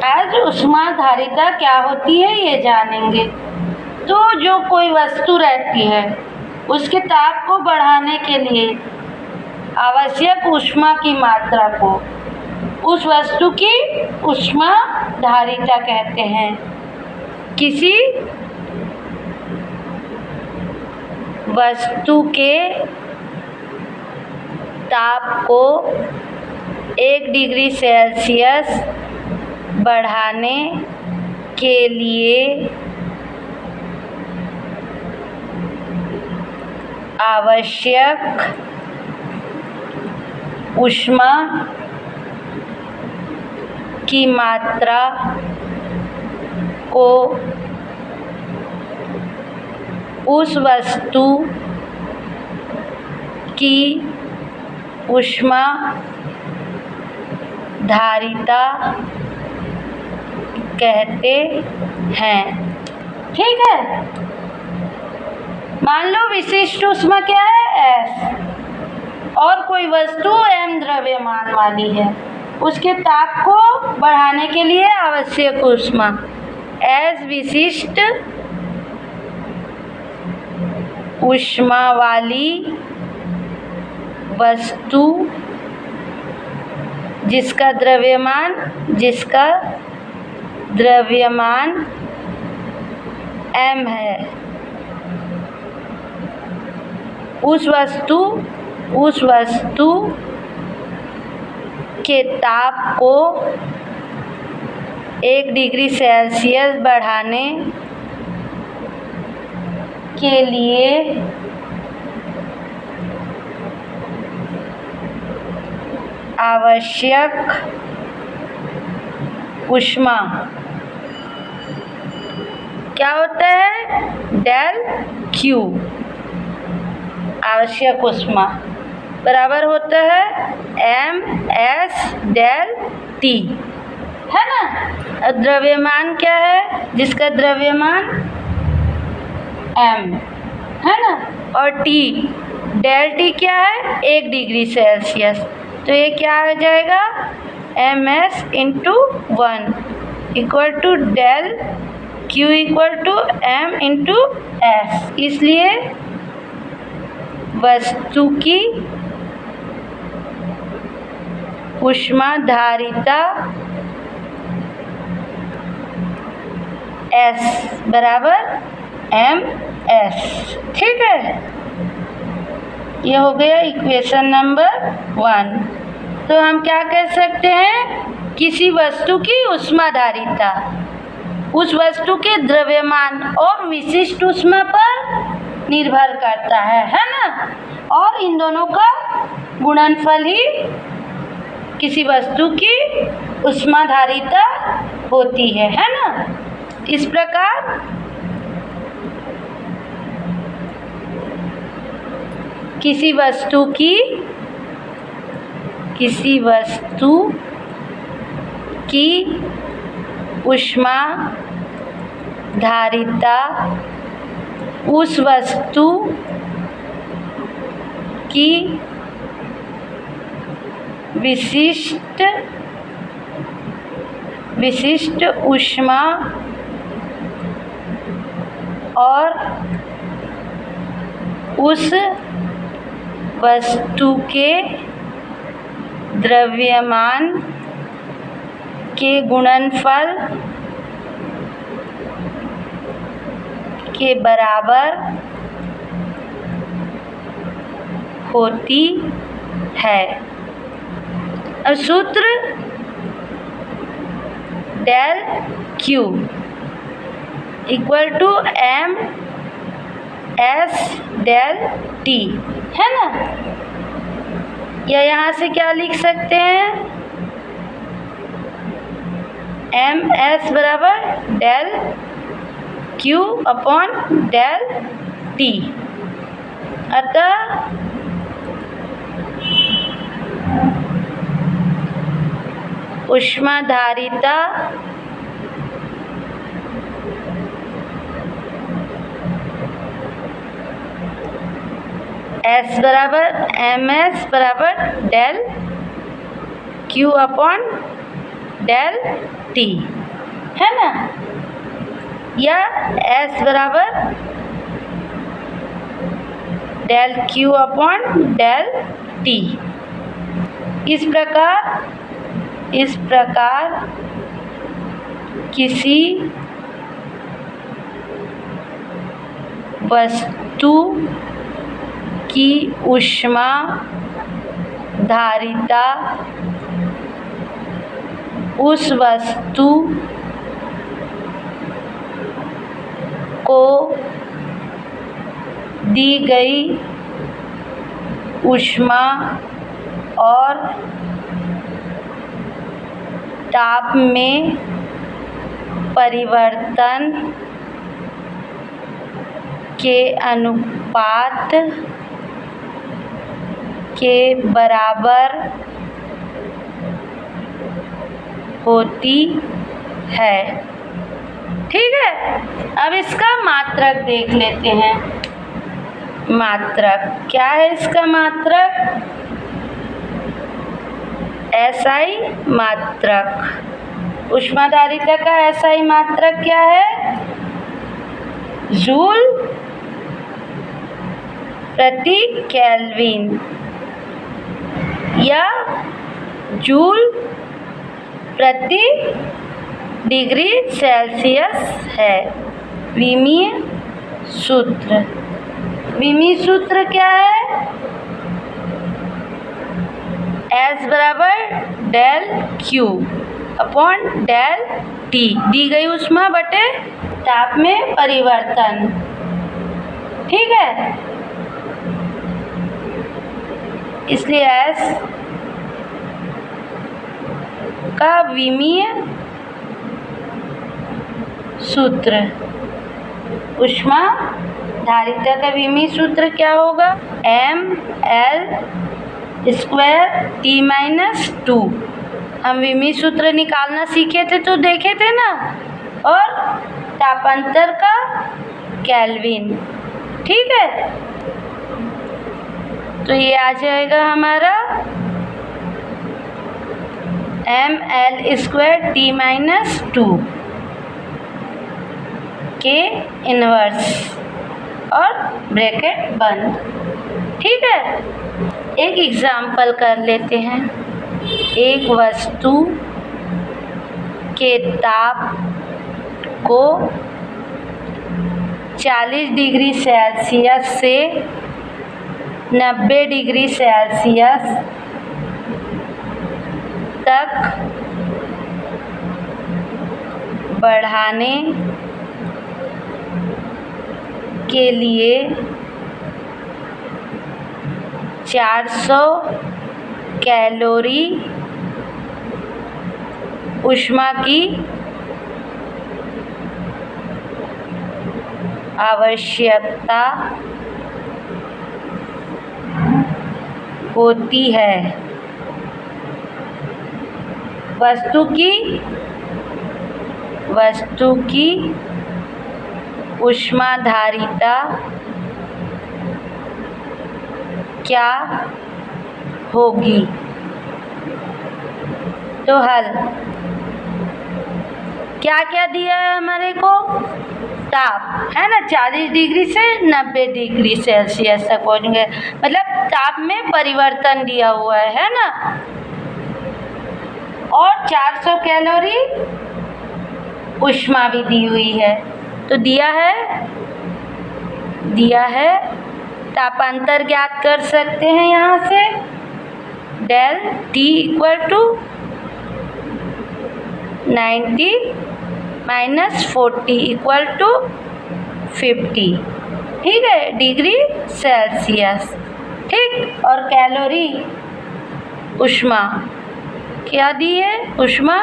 आज ऊष्माधारिता क्या होती है ये जानेंगे। तो जो कोई वस्तु रहती है उसके ताप को बढ़ाने के लिए आवश्यक ऊष्मा की मात्रा को उस वस्तु की ऊष्माधारिता कहते हैं। किसी वस्तु के ताप को 1 डिग्री सेल्सियस बढ़ाने के लिए आवश्यक ऊष्मा की मात्रा को उस वस्तु की ऊष्माधारिता कहते हैं। ठीक है, मान लो विशिष्ट ऊष्मा क्या है, S, और कोई वस्तु M द्रव्यमान वाली है, उसके ताप को बढ़ाने के लिए आवश्यक ऊष्मा S विशिष्ट ऊष्मा वाली वस्तु जिसका द्रव्यमान M है, उस वस्तु के ताप को 1 डिग्री सेल्सियस बढ़ाने के लिए आवश्यक ऊष्मा क्या होता है, डेल Q। आवश्यक ऊष्मा बराबर होता है MS डेल T, है ना। द्रव्यमान क्या है, जिसका द्रव्यमान M है ना, और T डेल T क्या है, 1 डिग्री सेल्सियस। तो ये क्या आ जाएगा, MS × 1 equal to del Q equal to M × S। इसलिए वस्तु की ऊष्माधारिता S बराबर MS। ठीक है, ये हो गया इक्वेशन नंबर 1। तो हम क्या कह सकते हैं, किसी वस्तु की ऊष्माधारिता उस वस्तु के द्रव्यमान और विशिष्ट ऊष्मा पर निर्भर करता है ना, और इन दोनों का गुणनफल ही किसी वस्तु की ऊष्माधारिता होती है ना। इस प्रकार किसी वस्तु की ऊष्माधारिता उस वस्तु की विशिष्ट ऊष्मा और उस वस्तु के द्रव्यमान के गुणनफल के बराबर होती है। अब सूत्र del Q equal to MS del T, है ना। या यहाँ से क्या लिख सकते हैं, MS बराबर del Q upon del T। अतः ऊष्माधारिता S बराबर MS बराबर del Q upon del T, है ना, या S बराबर del Q upon del T. इस प्रकार किसी वस्तु की ऊष्मा धारिता उस वस्तु को दी गई ऊष्मा और ताप में परिवर्तन के अनुपात के बराबर होती है। ठीक है, अब इसका मात्रक देख लेते हैं। मात्रक क्या है? इसका मात्रक एसआई मात्रक। ऊष्माधारिता का एसआई मात्रक क्या है? जूल प्रति केल्विन या जूल प्रति डिग्री सेल्सियस है। विमीय सूत्र क्या है? S बराबर del Q upon del T, दी गई ऊष्मा बटे ताप में परिवर्तन। ठीक है, इसलिए S का विमीय सूत्र, ऊष्मा धारिता का विमीय सूत्र क्या होगा? mL square T-2। हम विमीय सूत्र निकालना सीखे थे तो देखे थे ना, और तापांतर का केल्विन। ठीक है, तो ये आ जाएगा हमारा mL स्क्वायर T-2 के इन्वर्स और ब्रैकेट बंद। ठीक है, एक एग्जाम्पल कर लेते हैं। एक वस्तु के ताप को 40 डिग्री सेल्सियस से 90 डिग्री सेल्सियस तक बढ़ाने के लिए 400 कैलोरी ऊष्मा की आवश्यकता होती है। वस्तु की ऊष्मा धारिता क्या होगी? तो हल क्या क्या दिया है हमारे को? ताप है ना, 40 डिग्री से 90 डिग्री सेल्सियस तक पहुँचेंगे, मतलब ताप में परिवर्तन दिया हुआ है ना, और 400 कैलोरी ऊष्मा भी दी हुई है। तो दिया है तापांतर ज्ञात कर सकते हैं यहाँ से, del T equal to 90 minus 40 equal to 50। ठीक है, डिग्री सेल्सियस। ठीक, और कैलोरी ऊष्मा क्या दी है? ऊष्मा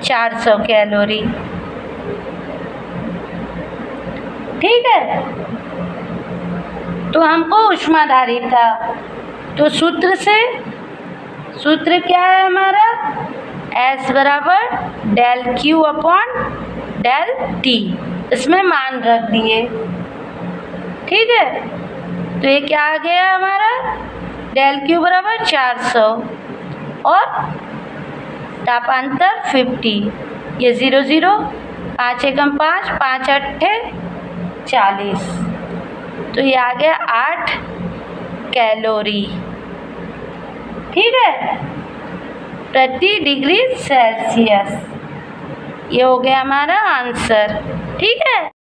400 कैलोरी। ठीक है, तो हमको ऊष्माधारिता, तो सूत्र क्या है हमारा? S बराबर del Q upon del T, इसमें मान रख दिए। ठीक है, तो ये क्या आ गया हमारा? डेल क्यू बराबर 400 और तापांतर 50, ये 0 0, 5 एकम 5, 5 अट्ठे 40, तो ये आ गया 8 कैलोरी, ठीक है, प्रति डिग्री सेल्सियस। ये हो गया हमारा आंसर, ठीक है।